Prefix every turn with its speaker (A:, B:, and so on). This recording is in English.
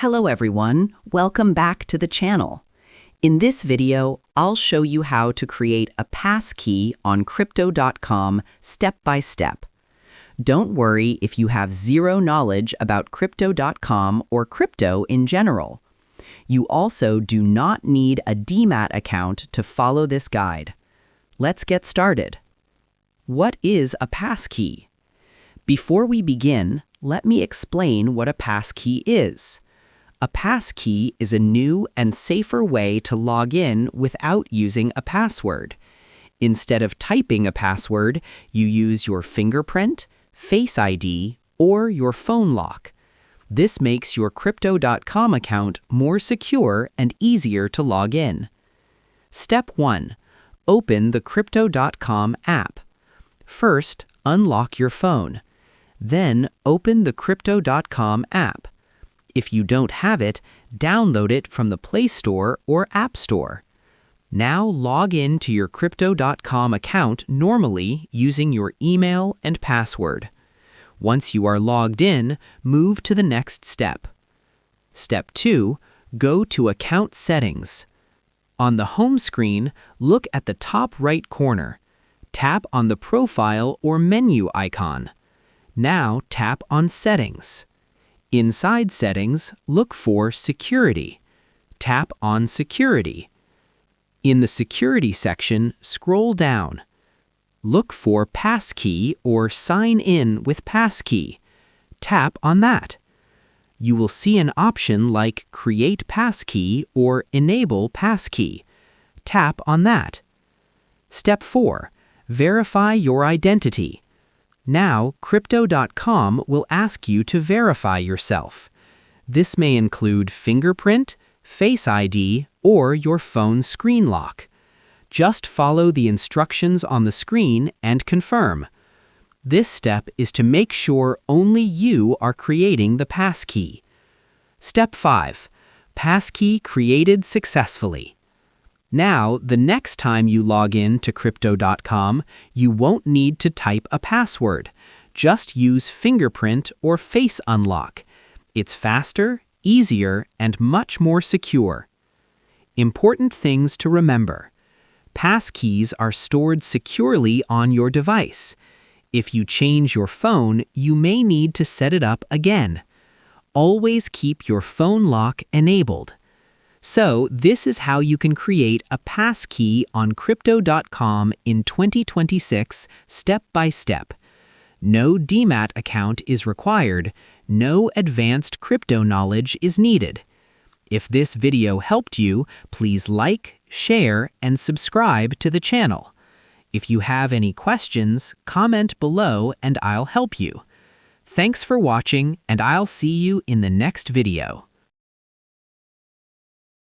A: Hello everyone, welcome back to the channel. In this video, I'll show you how to create a passkey on Crypto.com step by step. Don't worry if you have zero knowledge about Crypto.com or crypto in general. You also do not need a DMAT account to follow this guide. Let's get started. What is a passkey? Before we begin, let me explain what a passkey is. A passkey is a new and safer way to log in without using a password. Instead of typing a password, you use your fingerprint, Face ID, or your phone lock. This makes your Crypto.com account more secure and easier to log in. Step 1. Open the Crypto.com app. First, unlock your phone. Then, open the Crypto.com app. If you don't have it, download it from the Play Store or App Store. Now log in to your Crypto.com account normally using your email and password. Once you are logged in, move to the next step. Step 2. Go to Account Settings. On the home screen, look at the top right corner. Tap on the profile or menu icon. Now tap on Settings. Inside Settings, look for Security. Tap on Security. In the Security section, scroll down. Look for Passkey or Sign in with Passkey. Tap on that. You will see an option like Create Passkey or Enable Passkey. Tap on that. Step 4. Verify your identity. Now, Crypto.com will ask you to verify yourself. This may include fingerprint, Face ID, or your phone's screen lock. Just follow the instructions on the screen and confirm. This step is to make sure only you are creating the passkey. Step 5. Passkey created successfully. Now, the next time you log in to Crypto.com, you won't need to type a password. Just use fingerprint or face unlock. It's faster, easier, and much more secure. Important things to remember. Passkeys are stored securely on your device. If you change your phone, you may need to set it up again. Always keep your phone lock enabled. So, this is how you can create a passkey on Crypto.com in 2026 step by step. No DMAT account is required. No advanced crypto knowledge is needed. If this video helped you, please like, share, and subscribe to the channel. If you have any questions, comment below and I'll help you. Thanks for watching, and I'll see you in the next video.